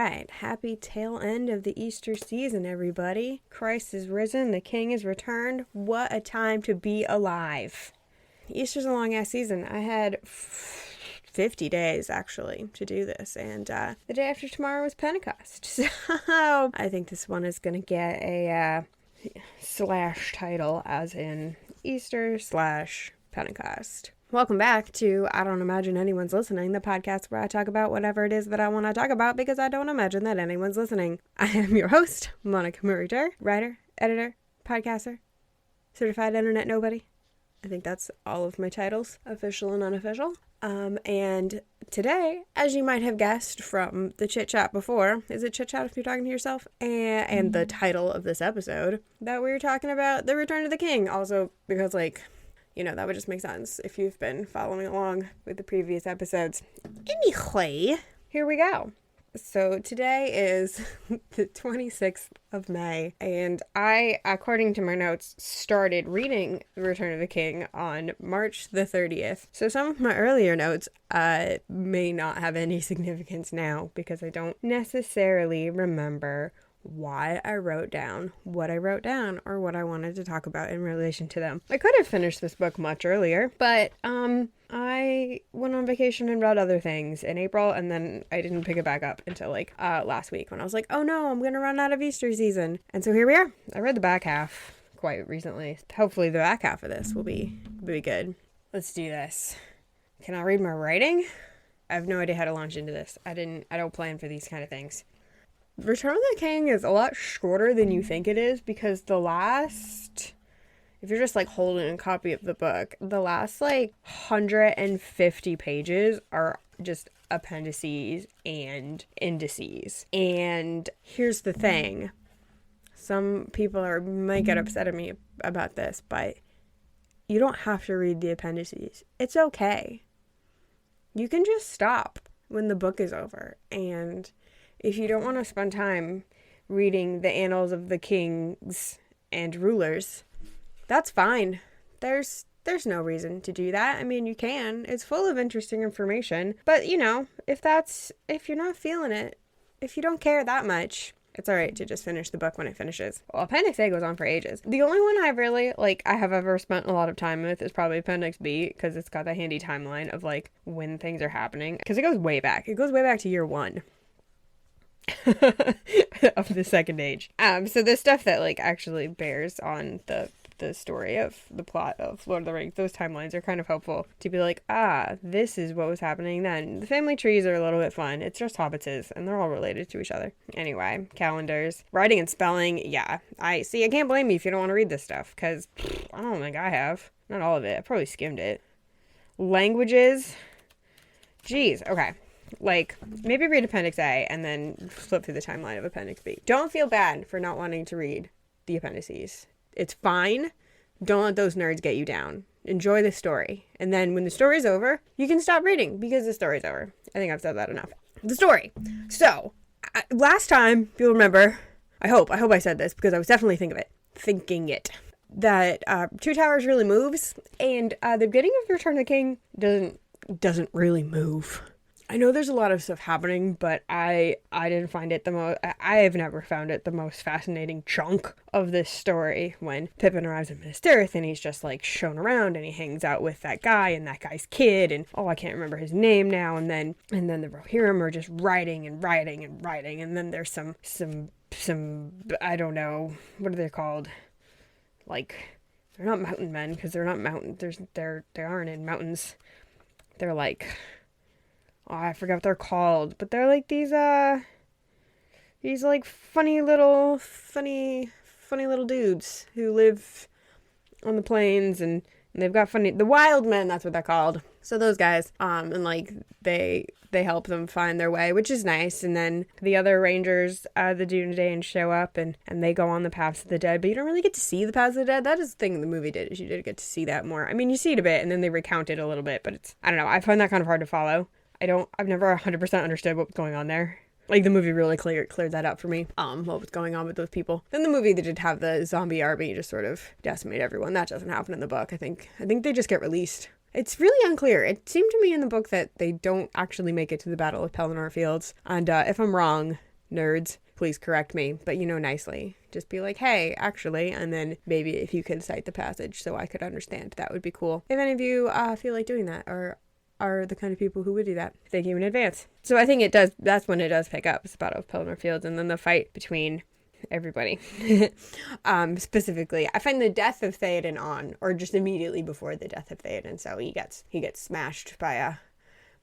right. Happy tail end of the Easter season, everybody. Christ is risen. The King is returned. What a time to be alive. Easter's a long-ass season. I had 50 days, actually, to do this. And the day after tomorrow is Pentecost. So I think this one is going to get a slash title, as in Easter / Pentecost. Welcome back to I Don't Imagine Anyone's Listening, the podcast where I talk about whatever it is that I want to talk about because I don't imagine that anyone's listening. I am your host, Monica Marie-Durr, writer, editor, podcaster, certified internet nobody. I think that's all of my titles, official and unofficial. And today, as you might have guessed from the chit chat before, is it chit chat if you're talking to yourself? And the title of this episode, that we were talking about the return of the King. Also, because that would just make sense if you've been following along with the previous episodes. Anyway, here we go. So today is the 26th of May, and I, according to my notes, started reading The Return of the King on March the 30th. So some of my earlier notes may not have any significance now because I don't necessarily remember why I wrote down what I wrote down or what I wanted to talk about in relation to them. I could have finished this book much earlier, but I went on vacation and read other things in April, and then I didn't pick it back up until last week when I was like, oh no, I'm gonna run out of Easter season. And so here we are. I read the back half quite recently. Hopefully the back half of this will be good. Let's do this. Can I read my writing? I have no idea how to launch into this. I don't plan for these kind of things. Return of the King is a lot shorter than you think it is because if you're just holding a copy of the book, the last 150 pages are just appendices and indices. And here's the thing. Some people might get upset at me about this, but you don't have to read the appendices. It's okay. You can just stop when the book is over. And if you don't want to spend time reading the annals of the kings and rulers, that's fine. There's no reason to do that. I mean, you can. It's full of interesting information. But, if you're not feeling it, if you don't care that much, it's all right to just finish the book when it finishes. Well, Appendix A goes on for ages. The only one I really, I have ever spent a lot of time with is probably Appendix B, because it's got the handy timeline of, when things are happening. Because it goes way back. It goes way back to year 1. of the Second Age. So the stuff that actually bears on the story of the plot of Lord of the Rings, those timelines are kind of helpful to be this is what was happening then. The family trees are a little bit fun. It's just hobbitses and they're all related to each other. Anyway, calendars, writing and spelling. Yeah, I can't blame you if you don't want to read this stuff because I don't think I have. Not all of it. I probably skimmed it. Languages. Jeez. Okay. Maybe read Appendix A and then flip through the timeline of Appendix B. Don't feel bad for not wanting to read the appendices. It's fine. Don't let those nerds get you down. Enjoy the story. And then when the story's over, you can stop reading because the story's over. I think I've said that enough. The story. So, last time, you'll remember, I hope I said this because I was definitely thinking it, that Two Towers really moves, and the beginning of Return of the King doesn't really move. I know there's a lot of stuff happening, but I didn't find it I have never found it the most fascinating chunk of this story when Pippin arrives in Minas Tirith and he's just shown around and he hangs out with that guy and that guy's kid and I can't remember his name now, and then the Rohirrim are just writing and then there's some I don't know, what are they called? They're not mountain men because they're not mountain, they aren't in mountains. They're I forgot what they're called, but they're these funny little dudes who live on the plains and they've got the wild men, that's what they're called. So those guys, and they help them find their way, which is nice. And then the other rangers, the Dunedain, show up and they go on the paths of the dead, but you don't really get to see the paths of the dead. That is the thing the movie did, is you did get to see that more. I mean, you see it a bit and then they recount it a little bit, but I don't know, I find that kind of hard to follow. I've never 100% understood what was going on there. The movie really cleared that up for me, what was going on with those people. Then the movie, they did have the zombie army just sort of decimate everyone. That doesn't happen in the book. I think they just get released. It's really unclear. It seemed to me in the book that they don't actually make it to the Battle of Pelennor Fields. And if I'm wrong, nerds, please correct me, but nicely. Just be like, hey, actually, and then maybe if you could cite the passage so I could understand, that would be cool. If any of you feel like doing that or are the kind of people who would do that, thank you in advance. So I think that's when it does pick up. It's the Battle of Pelennor Fields, and then the fight between everybody. Specifically, I find the death of Theoden or just immediately before the death of Theoden. So he gets smashed by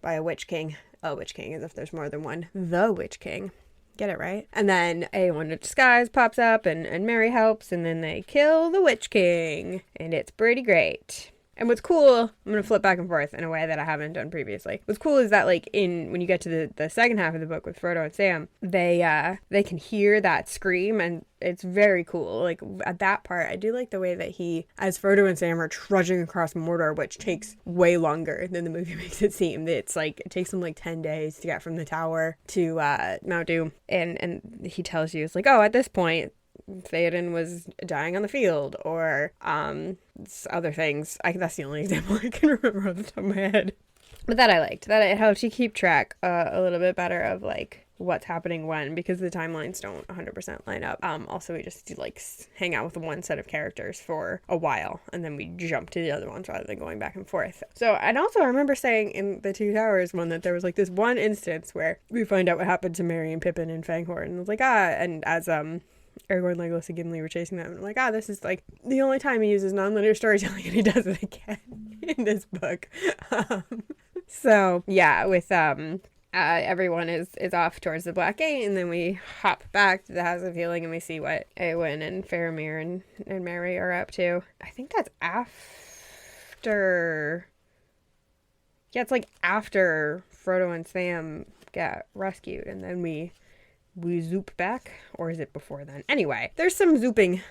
a Witch King. A Witch King, as if there's more than one. The Witch King. Get it right? And then Aegon in disguise pops up and Merry helps, and then they kill the Witch King. And it's pretty great. And what's cool, I'm going to flip back and forth in a way that I haven't done previously. What's cool is that, like, when you get to the second half of the book with Frodo and Sam, they can hear that scream, and it's very cool. Like, at that part, I do like the way that as Frodo and Sam are trudging across Mordor, which takes way longer than the movie makes it seem. It's like, it takes them like 10 days to get from the tower to Mount Doom. And he tells you, it's like, oh, at this point, Theoden was dying on the field, or other things. That's the only example I can remember off the top of my head. But that I liked. That it helped you keep track a little bit better of, like, what's happening when, because the timelines don't 100% line up. Also, we just like hang out with one set of characters for a while, and then we jump to the other ones rather than going back and forth. So, and also I remember saying in the Two Towers one that there was like this one instance where we find out what happened to Merry and Pippin and Fangorn, and I was like, and as Aragorn, Legolas, and Gimli were chasing them, and I'm like, this is like the only time he uses non-linear storytelling, and he does it again in this book. So yeah, with everyone is off towards the Black Gate, and then we hop back to the House of Healing, and we see what Eowyn and Faramir and Merry are up to. I think that's after. Yeah, it's like after Frodo and Sam get rescued, and then we zoop back, or is it before then? Anyway, there's some zooping,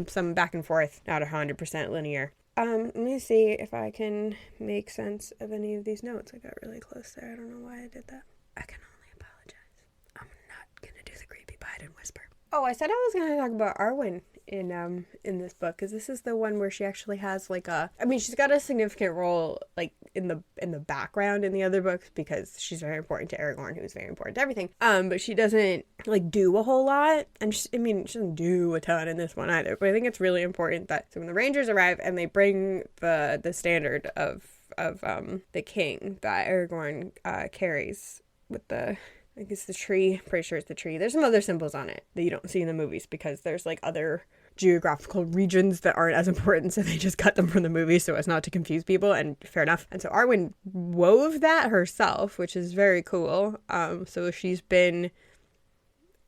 some back and forth, not 100% linear. Let me see if I can make sense of any of these notes. I got really close there. I don't know why I did that. I can only apologize. I'm not gonna do the creepy Biden whisper. Oh, I said I was gonna talk about Arwen in this book, because this is the one where she actually has like she's got a significant role like in the background in the other books, because she's very important to Aragorn, who's very important to everything, but she doesn't like do a whole lot, and she doesn't do a ton in this one either, but I think it's really important that so when the Rangers arrive and they bring the standard of the king that Aragorn carries with I think it's the tree. Pretty sure it's the tree. There's some other symbols on it that you don't see in the movies, because there's like other geographical regions that aren't as important, so they just cut them from the movie so as not to confuse people, and fair enough. And so Arwen wove that herself, which is very cool. So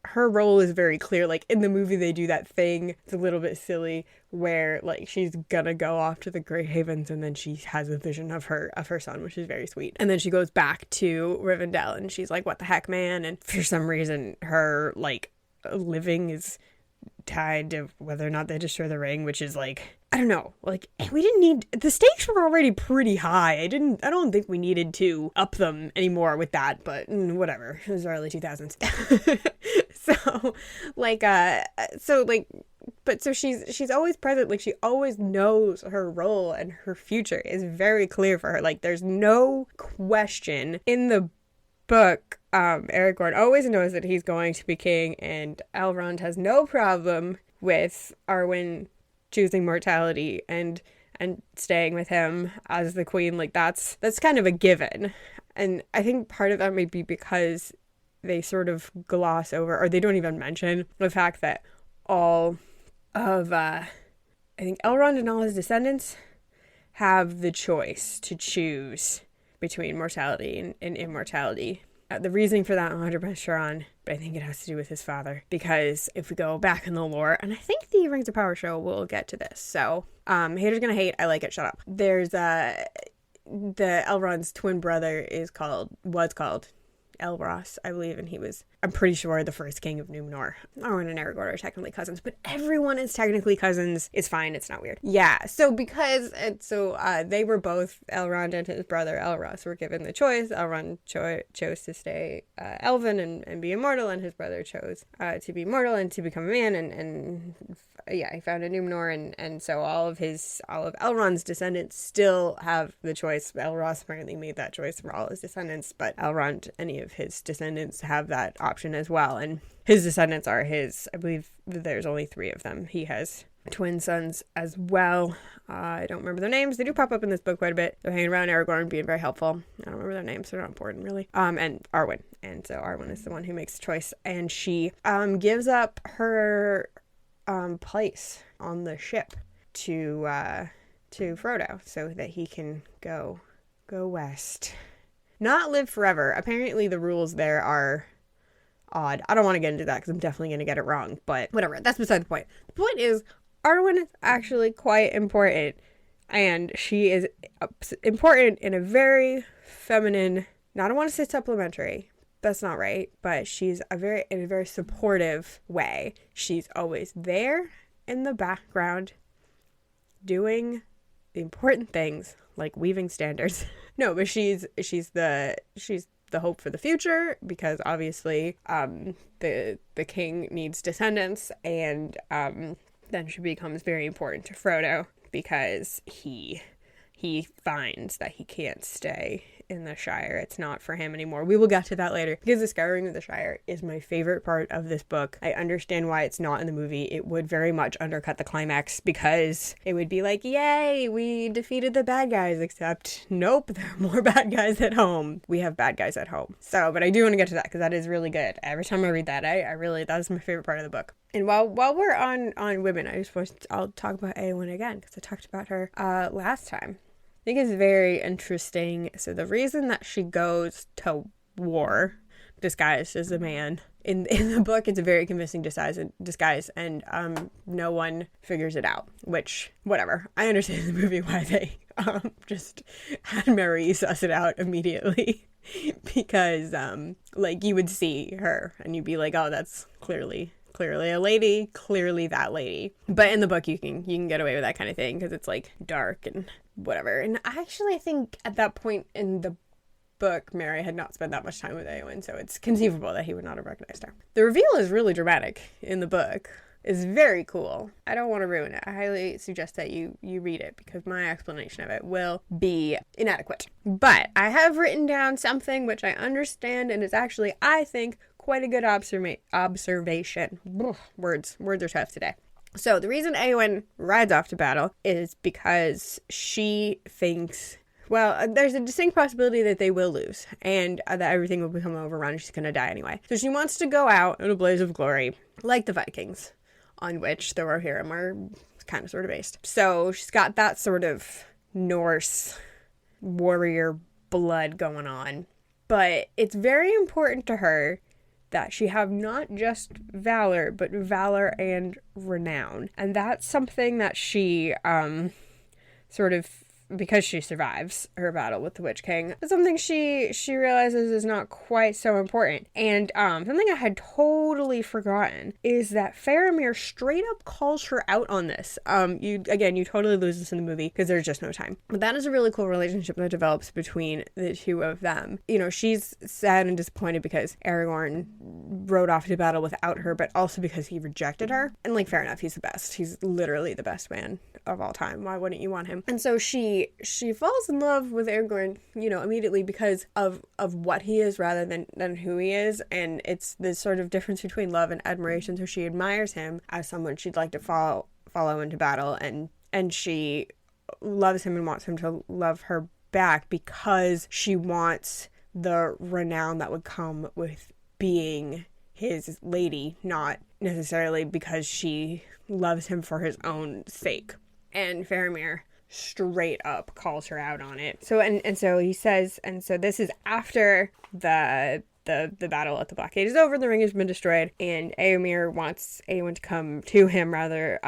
her role is very clear. Like in the movie they do that thing, it's a little bit silly, where like she's gonna go off to the Grey Havens, and then she has a vision of her son, which is very sweet, and then she goes back to Rivendell and she's like, what the heck, man? And for some reason her like living is tied to whether or not they destroy the ring, which is like, I don't know, like we didn't need, the stakes were already pretty high. I don't think we needed to up them anymore with that, but whatever, it was the early 2000s. So she's always present, like she always knows her role, and her future is very clear for her. Like there's no question in the book. Aragorn always knows that he's going to be king, and Elrond has no problem with Arwen choosing mortality and staying with him as the queen. Like that's kind of a given, and I think part of that may be because they sort of gloss over, or they don't even mention the fact that all of I think Elrond and all his descendants have the choice to choose between mortality and immortality. The reasoning for that I'm 100% sure on, but I think it has to do with his father, because if we go back in the lore, and I think the Rings of Power show will get to this, so haters gonna hate, I like it, shut up. There's the Elrond's twin brother was called Elros, I believe, and I'm pretty sure, the first king of Númenor. Arwen and Aragorn are technically cousins, but everyone is technically cousins. It's fine, it's not weird. Yeah, so they were both, Elrond and his brother Elros were given the choice. Elrond chose to stay elven and be immortal, and his brother chose to be mortal and to become a man, and he found a Numenor, and so all of Elrond's descendants still have the choice. Elros apparently made that choice for all his descendants, but Elrond, any of his descendants have that option as well, and his descendants are I believe there's only 3 of them. He has twin sons as well. I don't remember their names. They do pop up in this book quite a bit. They're hanging around Aragorn, being very helpful. I don't remember their names. They're not important, really. And Arwen. And so Arwen is the one who makes the choice. And she gives up her place on the ship to Frodo so that he can go west. Not live forever. Apparently the rules there are odd. I don't want to get into that because I'm definitely going to get it wrong. But whatever. That's beside the point. The point is, Arwen is actually quite important, and she is important in a very feminine, I don't want to say supplementary, that's not right, but she's in a very supportive way. She's always there in the background doing the important things like weaving standards. No, but she's the hope for the future, because obviously the king needs descendants, and then she becomes very important to Frodo because he finds that he can't stay in the Shire. It's not for him anymore. We will get to that later, because the Scouring of the Shire is my favorite part of this book. I understand why it's not in the movie. It would very much undercut the climax, because it would be like, yay, we defeated the bad guys, except nope, there are more bad guys at home. We have bad guys at home. So, but I do want to get to that, because that is really good. Every time I read that, that is my favorite part of the book. And while we're on women, I'll talk about Eowyn again, because I talked about her last time. I think it's very interesting. So the reason that she goes to war disguised as a man, in the book, it's a very convincing disguise, and no one figures it out, which, whatever. I understand in the movie why they just had Mary suss it out immediately, because you would see her and you'd be like, oh, that's clearly a lady, clearly that lady. But in the book, you can get away with that kind of thing, because it's like dark and whatever. And I think at that point in the book, Mary had not spent that much time with Eowyn, so it's conceivable that he would not have recognized her. The reveal is really dramatic in the book. It's very cool. I don't want to ruin it. I highly suggest that you read it, because my explanation of it will be inadequate. But I have written down something which I understand, and is actually, I think, quite a good observation. Words are tough today. So the reason Eowyn rides off to battle is because she thinks, well, there's a distinct possibility that they will lose, and that everything will become overrun, and she's going to die anyway. So she wants to go out in a blaze of glory, like the Vikings, on which the Rohirrim are kind of sort of based. So she's got that sort of Norse warrior blood going on. But it's very important to her that she have not just valor, but valor and renown. And that's something that she sort of, because she survives her battle with the Witch King, it's something she realizes is not quite so important. And something I had totally forgotten is that Faramir straight up calls her out on this. You totally lose this in the movie because there's just no time. But that is a really cool relationship that develops between the two of them. You know, she's sad and disappointed because Aragorn rode off to battle without her, but also because he rejected her. And fair enough, he's the best. He's literally the best man of all time. Why wouldn't you want him? And so she falls in love with Aragorn, immediately because of what he is rather than who he is. And it's this sort of difference between love and admiration. So she admires him as someone she'd like to follow into battle, and she loves him and wants him to love her back because she wants the renown that would come with being his lady, not necessarily because she loves him for his own sake. And Faramir straight up calls her out on it. So and so he says, and so this is after the battle at the Blackgate is over, the ring has been destroyed, and Éomer wants Éowyn to come to him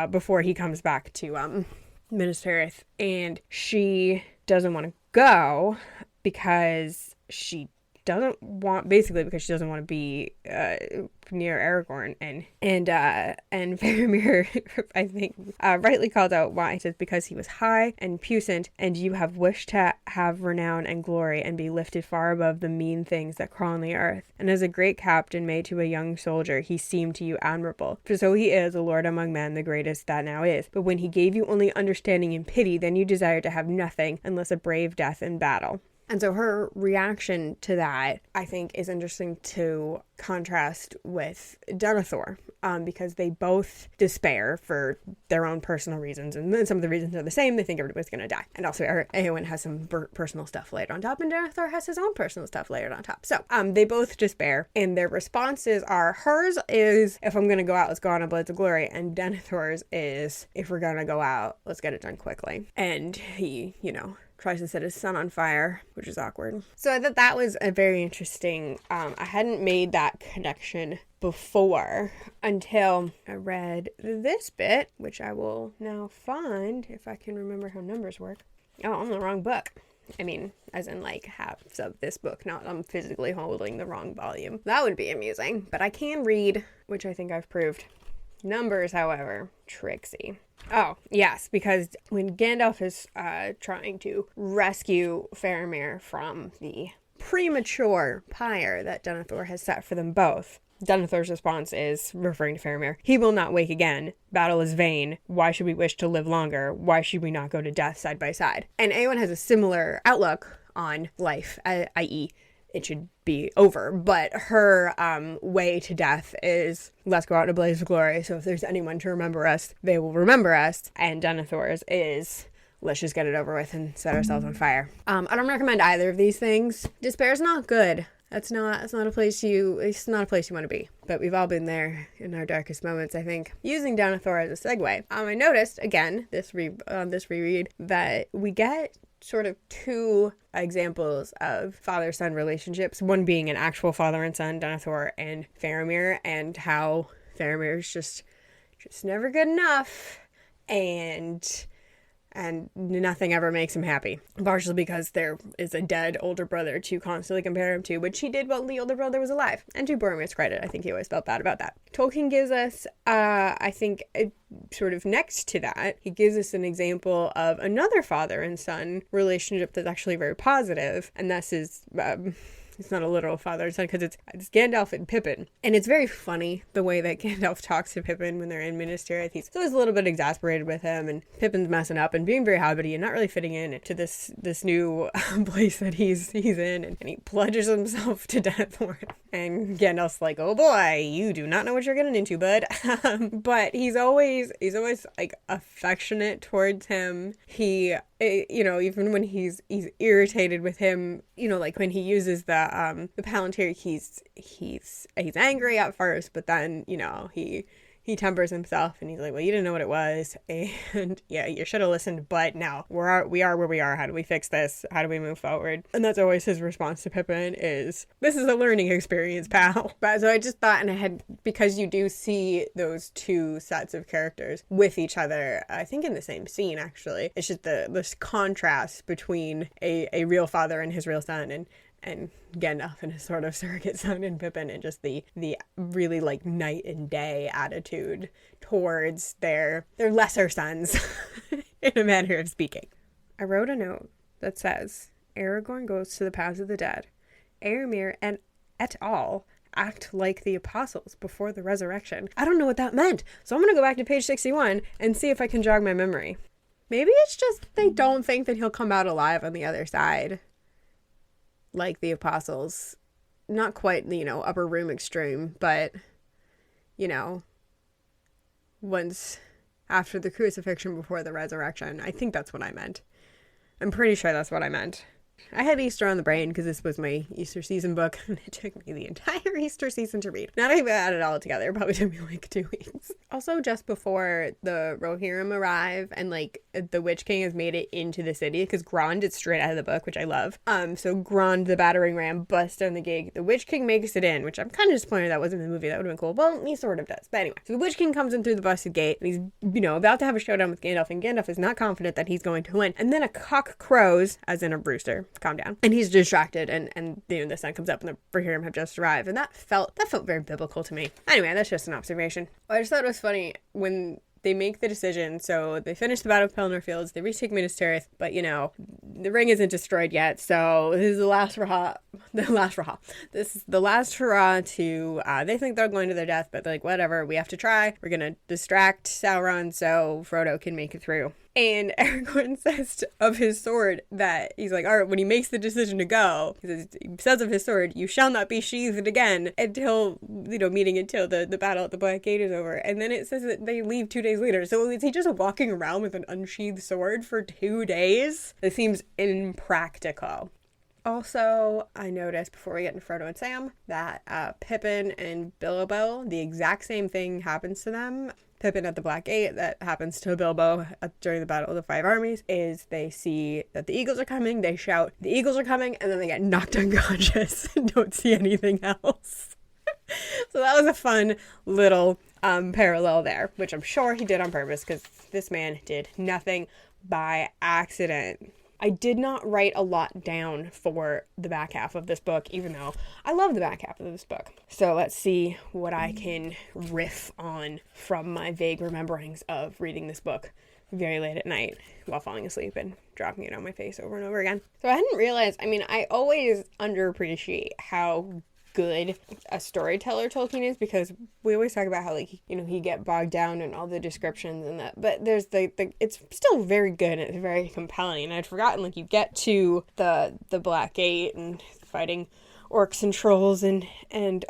before he comes back to Minas Tirith, and she doesn't want to go because she doesn't want, basically because she doesn't want to be near Aragorn, and Faramir, I think, rightly called out why. It says, because he was high and puissant, and you have wished to have renown and glory, and be lifted far above the mean things that crawl on the earth. And as a great captain made to a young soldier, he seemed to you admirable. For so he is, a lord among men, the greatest that now is. But when he gave you only understanding and pity, then you desired to have nothing unless a brave death in battle. And so her reaction to that, I think, is interesting to contrast with Denethor, because they both despair for their own personal reasons, and then some of the reasons are the same. They think everybody's going to die. And also, Eowyn has some personal stuff laid on top, and Denethor has his own personal stuff layered on top. So, they both despair, and their responses are, hers is, if I'm going to go out, let's go on a blaze of glory, and Denethor's is, if we're going to go out, let's get it done quickly. And he, tries to set his son on fire, which is awkward. So I thought that was a very interesting, I hadn't made that connection before until I read this bit, which I will now find if I can remember how numbers work. Oh, I'm in the wrong book. I mean, as in like halves of this book, not I'm physically holding the wrong volume. That would be amusing, but I can read, which I think I've proved. Numbers, however, tricksy. Oh, yes, because when Gandalf is trying to rescue Faramir from the premature pyre that Denethor has set for them both, Denethor's response is, referring to Faramir, he will not wake again. Battle is vain. Why should we wish to live longer? Why should we not go to death side by side? And Eowyn has a similar outlook on life, i.e., it should be over. But her way to death is, let's go out in a blaze of glory. So if there's anyone to remember us, they will remember us. And Denethor's is, let's just get it over with and set ourselves on fire. I don't recommend either of these things. Despair's not good. It's not a place you want to be. But we've all been there in our darkest moments, I think. Using Denethor as a segue, I noticed, again, this reread, that we get sort of two examples of father-son relationships, one being an actual father and son, Denethor and Faramir, and how Faramir is just never good enough, and nothing ever makes him happy. Partially because there is a dead older brother to constantly compare him to, which he did while the older brother was alive. And to Boromir's credit, I think he always felt bad about that. Tolkien gives us, I think, sort of next to that, he gives us an example of another father and son relationship that's actually very positive, and that's his... it's not a literal father and son, because it's Gandalf and Pippin. And it's very funny the way that Gandalf talks to Pippin when they're in Minas Tirith. He's always a little bit exasperated with him, and Pippin's messing up and being very hobbity and not really fitting in to this new place that he's in, and he pledges himself to Denethor. And Gandalf's like, oh boy, you do not know what you're getting into, bud. But he's always like affectionate towards him. He, even when he's irritated with him, like when he uses the Palantir, he's angry at first, but then, he tempers himself and he's like, well, you didn't know what it was, and yeah, you should have listened, but now we are where we are. How do we fix this? How do we move forward? And that's always his response to Pippin is, this is a learning experience, pal. But so I just thought, and because you do see those two sets of characters with each other, I think in the same scene, actually, it's just this contrast between a real father and his real son, and Gandalf and his sort of surrogate son and Pippin, and just the really like night and day attitude towards their lesser sons, in a manner of speaking. I wrote a note that says, Aragorn goes to the paths of the dead. Éomer and et al. Act like the apostles before the resurrection. I don't know what that meant, so I'm going to go back to page 61 and see if I can jog my memory. Maybe it's just they don't think that he'll come out alive on the other side. Like the apostles, not quite, upper room extreme, but, once after the crucifixion before the resurrection. I think that's what I meant. I'm pretty sure that's what I meant. I had Easter on the brain because this was my Easter season book, and it took me the entire Easter season to read. Now that I've added it all together, it probably took me like 2 weeks. Also, just before the Rohirrim arrive, and like the Witch King has made it into the city, because Grond is straight out of the book, which I love. So Grond, the battering ram, busts down the gate. The Witch King makes it in, which I'm kind of disappointed that wasn't in the movie. That would have been cool. Well, he sort of does. But anyway, so the Witch King comes in through the busted gate, and he's, about to have a showdown with Gandalf, and Gandalf is not confident that he's going to win. And then a cock crows, as in a rooster. calm down. And he's distracted, and the sun comes up and the Rohirrim have just arrived, and that felt very biblical to me. Anyway, that's just an observation. I just thought it was funny when they make the decision. So they finish the Battle of Pelennor Fields, they retake Minas Tirith, but the ring isn't destroyed yet, so this is the last hurrah. This is the last hurrah to, they think they're going to their death, but they're like, whatever, we have to try. We're gonna distract Sauron so Frodo can make it through. And Aragorn says of his sword that he's like, all right, when he makes the decision to go, he says of his sword, you shall not be sheathed again until, meaning until the battle at the Black Gate is over. And then it says that they leave 2 days later. So is he just walking around with an unsheathed sword for 2 days? It seems impractical. Also, I noticed before we get into Frodo and Sam that Pippin and Bilbo, the exact same thing happens to them. Pippin at the Black Gate, that happens to Bilbo during the Battle of the Five Armies, is they see that the eagles are coming, they shout, the eagles are coming, and then they get knocked unconscious and don't see anything else. So that was a fun little parallel there, which I'm sure he did on purpose, because this man did nothing by accident. I did not write a lot down for the back half of this book, even though I love the back half of this book. So let's see what I can riff on from my vague rememberings of reading this book very late at night while falling asleep and dropping it on my face over and over again. So I hadn't realized, I always underappreciate how good a storyteller Tolkien is, because we always talk about how he get bogged down in all the descriptions and that, but there's it's still very good and it's very compelling. And I'd forgotten, you get to the Black Gate and fighting orcs and trolls and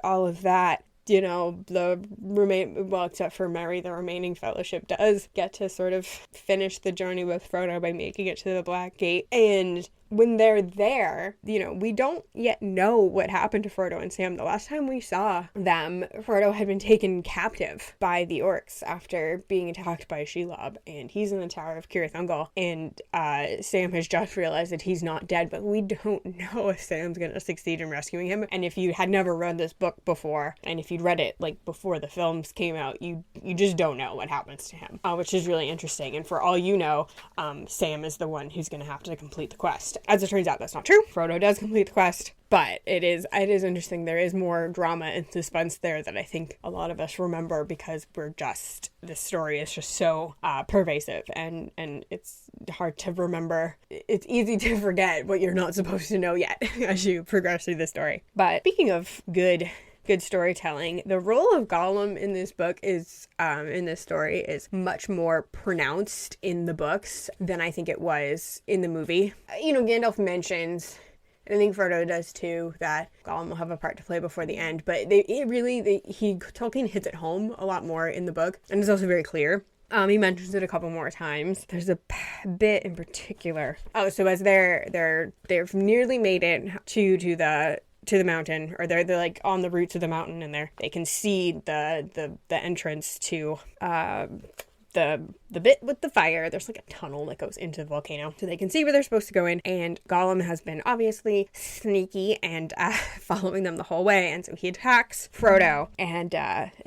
all of that. Except for Merry, the remaining fellowship does get to sort of finish the journey with Frodo by making it to the Black Gate. And when they're there, we don't yet know what happened to Frodo and Sam. The last time we saw them, Frodo had been taken captive by the orcs after being attacked by Shelob, and he's in the Tower of Cirith Ungol, and Sam has just realized that he's not dead, but we don't know if Sam's going to succeed in rescuing him. And if you had never read this book before, and if you'd read it before the films came out, you just don't know what happens to him, which is really interesting. And for all you know, Sam is the one who's going to have to complete the quest. As it turns out, that's not true. Frodo does complete the quest, but it is interesting. There is more drama and suspense there that I think a lot of us remember, because this story is just so pervasive, and it's hard to remember. It's easy to forget what you're not supposed to know yet as you progress through the story. But speaking of good storytelling, the role of Gollum in this book is, in this story, is much more pronounced in the books than I think it was in the movie. Gandalf mentions, and I think Frodo does too, that Gollum will have a part to play before the end, but Tolkien hits it home a lot more in the book, and it's also very clear. He mentions it a couple more times. There's a bit in particular. So as they've nearly made it to the mountain, or they're on the roots of the mountain, and they can see the entrance to the bit with the fire. There's a tunnel that goes into the volcano, so they can see where they're supposed to go in, and Gollum has been obviously sneaky and following them the whole way, and so he attacks Frodo and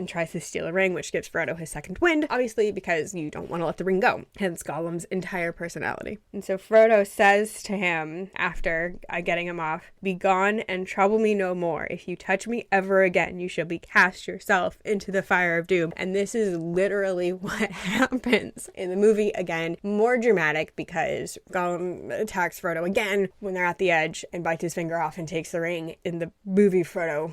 tries to steal a ring, which gives Frodo his second wind, obviously, because you don't want to let the ring go, hence Gollum's entire personality. And so Frodo says to him, after getting him off, "Be gone and trouble me no more. If you touch me ever again, you shall be cast yourself into the fire of doom." And this is literally what happens in the movie. Again, more dramatic, because Gollum attacks Frodo again when they're at the edge and bites his finger off and takes the ring. In the movie, Frodo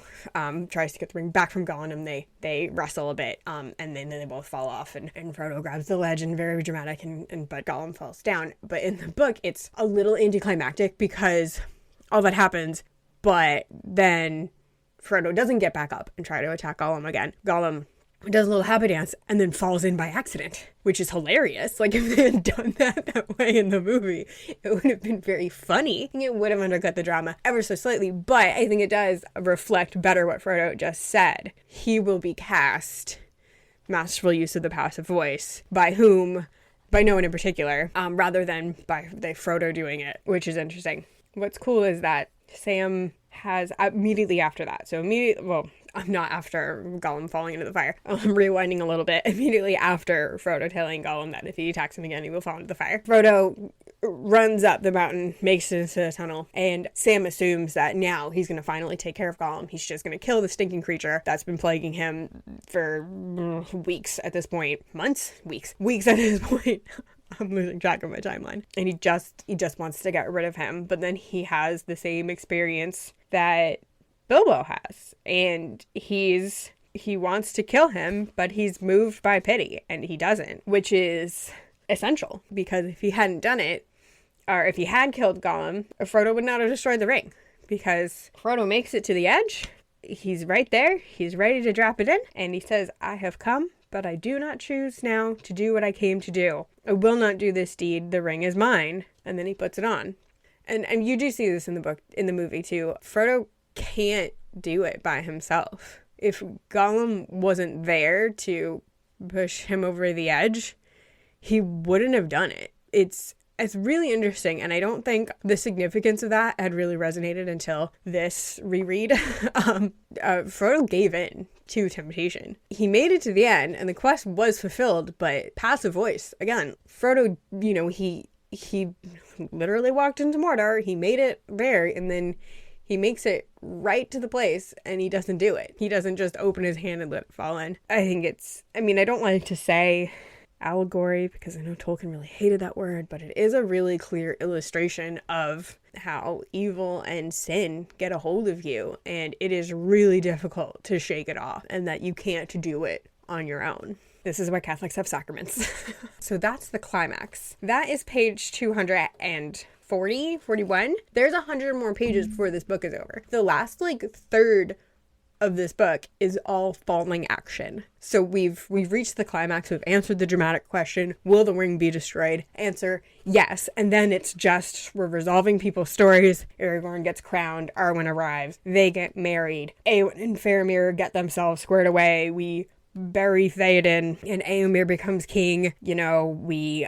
tries to get the ring back from Gollum. They wrestle a bit, and then they both fall off, and Frodo grabs the ledge, and very dramatic, but Gollum falls down. But in the book, it's a little anticlimactic, because all that happens, but then Frodo doesn't get back up and try to attack Gollum again. Gollum does a little happy dance and then falls in by accident, which is hilarious. If they had done that way in the movie, it would have been very funny. I think it would have undercut the drama ever so slightly, but I think it does reflect better what Frodo just said. He will be cast, masterful use of the passive voice, by whom? By no one in particular, rather than by Frodo doing it, which is interesting. What's cool is that Sam has immediately after that, not after Gollum falling into the fire. I'm rewinding a little bit. Immediately after Frodo telling Gollum that if he attacks him again, he will fall into the fire. Frodo runs up the mountain, makes it into the tunnel, and Sam assumes that now he's going to finally take care of Gollum. He's just going to kill the stinking creature that's been plaguing him for weeks at this point. Months? Weeks at this point. I'm losing track of my timeline. And he just wants to get rid of him. But then he has the same experience that Bilbo has. And he wants to kill him, but he's moved by pity, and he doesn't, which is essential, because if he hadn't done it, or if he had killed Gollum, Frodo would not have destroyed the ring, because Frodo makes it to the edge. He's right there. He's ready to drop it in. And he says, I have come, but I do not choose now to do what I came to do. I will not do this deed. The ring is mine. And then he puts it on. And you do see this in the book, in the movie too. Frodo can't do it by himself. If Gollum wasn't there to push him over the edge, he wouldn't have done it. It's really interesting, and I don't think the significance of that had really resonated until this reread. Frodo gave in to temptation. He made it to the end, and the quest was fulfilled, but passive voice. Again, Frodo, he literally walked into Mordor, he made it there, and then he makes it right to the place, and he doesn't do it. He doesn't just open his hand and let it fall in. I don't like to say allegory, because I know Tolkien really hated that word, but it is a really clear illustration of how evil and sin get a hold of you, and it is really difficult to shake it off, and that you can't do it on your own. This is why Catholics have sacraments. So that's the climax. That is page 241. There's 100 more pages before this book is over. The last third of this book is all falling action. So we've reached the climax. We've answered the dramatic question, will the ring be destroyed? Answer, yes. And then it's just, we're resolving people's stories. Aragorn gets crowned. Arwen arrives. They get married. Éowyn and Faramir get themselves squared away. We bury Theoden, and Éomer becomes king. We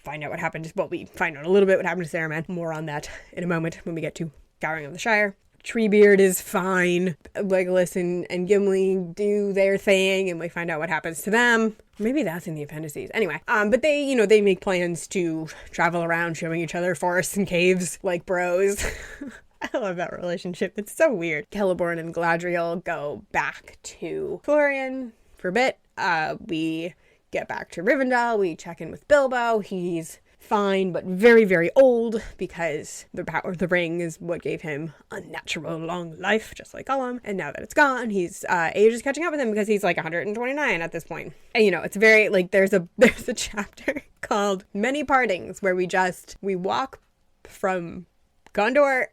find out what happened. Well, we find out a little bit what happened to Saruman. More on that in a moment when we get to Scouring of the Shire. Treebeard is fine. Legolas and Gimli do their thing, and we find out what happens to them. Maybe that's in the appendices. Anyway, but they make plans to travel around showing each other forests and caves like bros. I love that relationship. It's so weird. Celeborn and Galadriel go back to Florian for a bit. We get back to Rivendell. We check in with Bilbo. He's fine, but very, very old, because the power of the ring is what gave him unnatural long life, just like Gollum. And now that it's gone, age is catching up with him, because he's 129 at this point. And it's very there's a chapter called Many Partings, where we walk from Gondor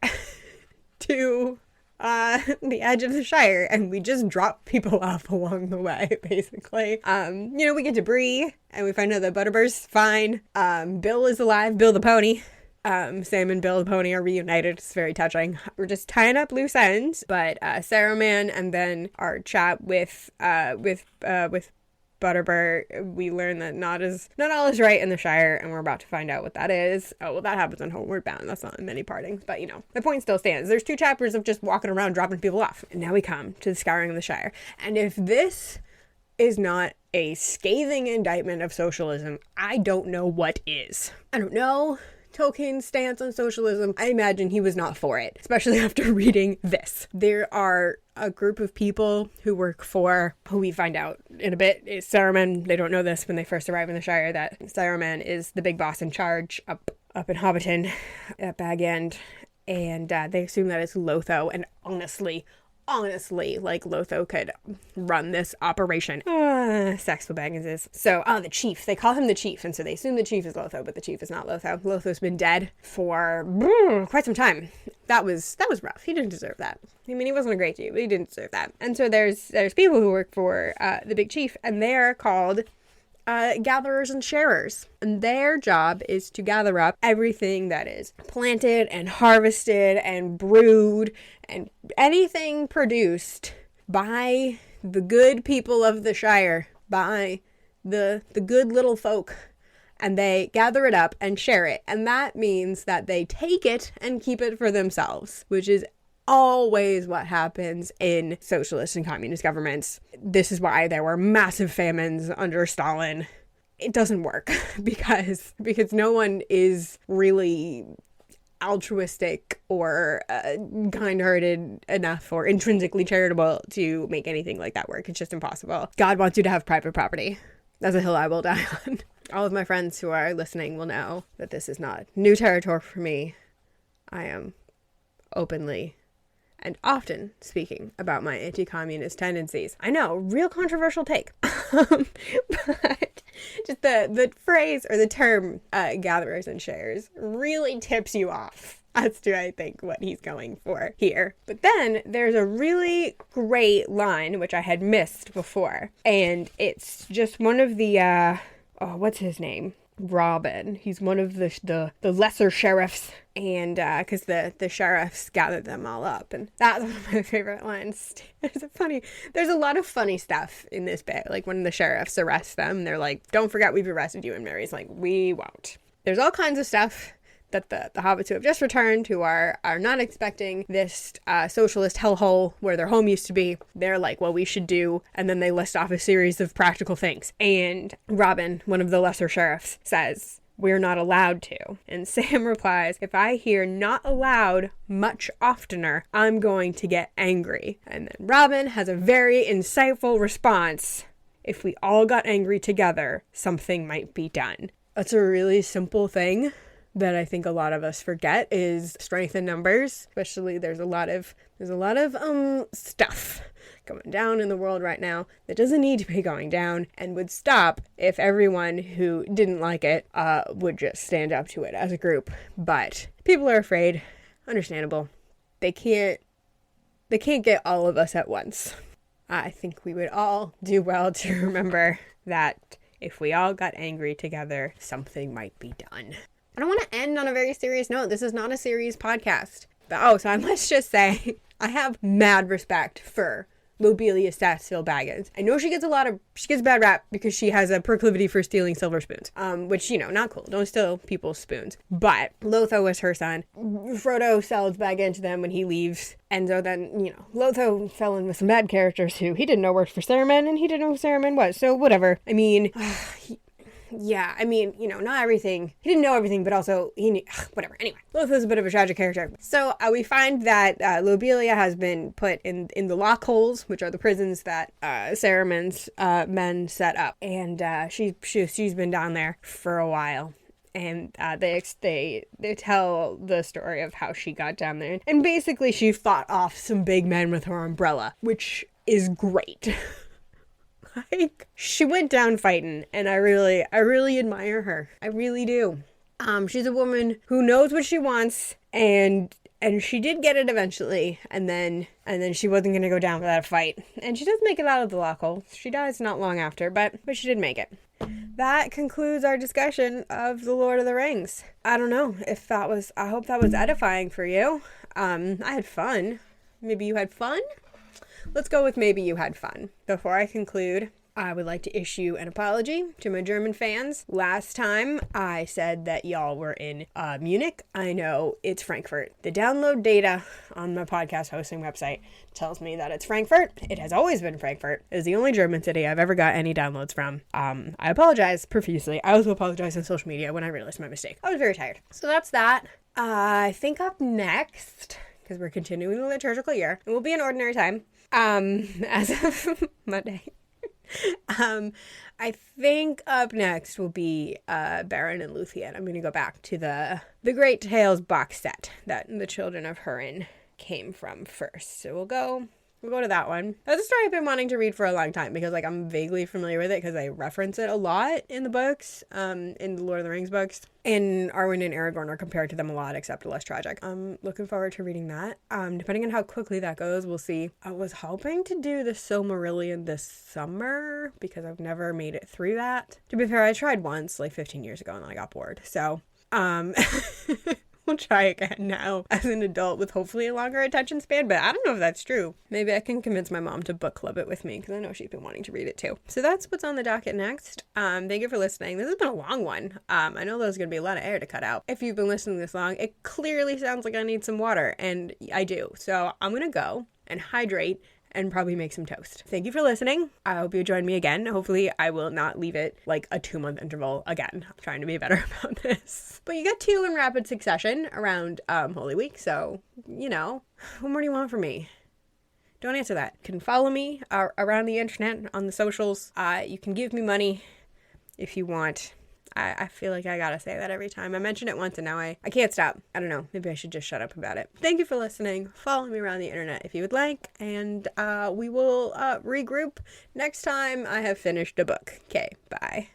to the edge of the Shire, and we just drop people off along the way, basically. We get to Bree, and we find out that Butterbird's fine. Bill is alive, Bill the pony. Sam and Bill the pony are reunited. It's very touching. We're just tying up loose ends, but Saruman, and then our chat with Butterbur, we learn that not all is right in the Shire, and we're about to find out what that is. Oh, well, that happens in Homeward Bound. That's not in Many Partings, but the point still stands. There's 2 chapters of just walking around dropping people off, and now we come to the Scouring of the Shire. And if this is not a scathing indictment of socialism, I don't know what is. I don't know Tolkien's stance on socialism. I imagine he was not for it, especially after reading this. There are a group of people who work for, who we find out in a bit, is Saruman. They don't know this when they first arrive in the Shire, that Saruman is the big boss in charge up in Hobbiton at Bag End, and they assume that it's Lotho, and honestly, Lotho could run this operation. Sex with Baggins is. So, the chief. They call him the chief, and so they assume the chief is Lotho, but the chief is not Lotho. Lotho's been dead for quite some time. That was rough. He didn't deserve that. I mean, he wasn't a great chief, but he didn't deserve that. And so there's people who work for the big chief, and they're called gatherers and sharers, and their job is to gather up everything that is planted and harvested and brewed and anything produced by the good people of the Shire, by the good little folk, and they gather it up and share it. And that means that they take it and keep it for themselves, which is always what happens in socialist and communist governments. This is why there were massive famines under Stalin. It doesn't work because no one is really altruistic or kind-hearted enough or intrinsically charitable to make anything like that work. It's just impossible. God wants you to have private property. That's a hill I will die on. All of my friends who are listening will know that this is not new territory for me. I am openly and often speaking about my anti-communist tendencies. I know, real controversial take. But just the phrase or the term gatherers and shares really tips you off as to, I think, what he's going for here. But then there's a really great line, which I had missed before. And it's just one of the, what's his name? Robin. He's one of the lesser sheriffs, and because the sheriffs gathered them all up, and that's one of my favorite lines. There's a lot of funny stuff in this bit. Like when the sheriffs arrest them, they're like, "Don't forget we've arrested you," and Mary's like, "We won't." There's all kinds of stuff that the hobbits who have just returned, who are not expecting this socialist hellhole where their home used to be, they're like, well, we should do, and then they list off a series of practical things. And Robin, one of the lesser sheriffs, says, "We're not allowed to." And Sam replies, "If I hear 'not allowed' much oftener, I'm going to get angry." And then Robin has a very insightful response. "If we all got angry together, something might be done." That's a really simple thing that I think a lot of us forget is strength in numbers. Especially there's a lot of stuff going down in the world right now that doesn't need to be going down and would stop if everyone who didn't like it would just stand up to it as a group. But people are afraid. Understandable. They can't get all of us at once. I think we would all do well to remember that if we all got angry together, something might be done. I don't want to end on a very serious note. This is not a serious podcast. But, so let's just say I have mad respect for Lobelia Sackville Baggins. I know she gets a bad rap because she has a proclivity for stealing silver spoons, which, not cool. Don't steal people's spoons. But Lotho was her son. Frodo sells back into them when he leaves. And so then, Lotho fell in with some bad characters who he didn't know worked for Saruman, and he didn't know who Saruman was. So whatever. I mean, not everything. He didn't know everything, but also he knew, whatever. Anyway, Lotho's a bit of a tragic character. So we find that Lobelia has been put in the lockholes, which are the prisons that Saruman's men set up. And she's been down there for a while. And they tell the story of how she got down there. And basically she fought off some big men with her umbrella, which is great. Like, she went down fighting, and I really admire her. I really do. She's a woman who knows what she wants, and she did get it eventually, and then she wasn't gonna go down without a fight. And she does make it out of the lockhole. She dies not long after, but she did make it. That concludes our discussion of The Lord of the Rings. I don't know if I hope that was edifying for you. I had fun. Maybe you had fun? Let's go with maybe you had fun. Before I conclude, I would like to issue an apology to my German fans. Last time I said that y'all were in Munich. I know it's Frankfurt. The download data on my podcast hosting website tells me that it's Frankfurt. It has always been Frankfurt. It is the only German city I've ever got any downloads from. I apologize profusely. I also apologize on social media when I realized my mistake. I was very tired. So that's that. I think up next, because we're continuing the liturgical year, it will be an ordinary time. As of Monday. I think up next will be Beren and Luthien. I'm going to go back to the Great Tales box set that the Children of Húrin came from first. So we'll go to that one. That's a story I've been wanting to read for a long time because I'm vaguely familiar with it because I reference it a lot in the books, in the Lord of the Rings books. And Arwen and Aragorn are compared to them a lot, except less tragic. I'm looking forward to reading that. Depending on how quickly that goes, we'll see. I was hoping to do the Silmarillion this summer because I've never made it through that. To be fair, I tried once, like 15 years ago, and I got bored. So, will try again now as an adult with hopefully a longer attention span, but I don't know if that's true. Maybe I can convince my mom to book club it with me because I know she's been wanting to read it too. So that's what's on the docket next. Thank you for listening. This has been a long one. I know there's going to be a lot of air to cut out. If you've been listening this long, it clearly sounds like I need some water, and I do. So I'm going to go and hydrate and probably make some toast. Thank you for listening. I hope you join me again. Hopefully I will not leave it like a 2-month interval again. I'm trying to be better about this. But you got 2 in rapid succession around Holy Week, so, you know, what more do you want from me? Don't answer that. You can follow me around the internet, on the socials. You can give me money if you want. I feel like I gotta say that every time. I mention it once and now I can't stop. I don't know. Maybe I should just shut up about it. Thank you for listening. Follow me around the internet if you would like. And we will regroup next time I have finished a book. Okay, bye.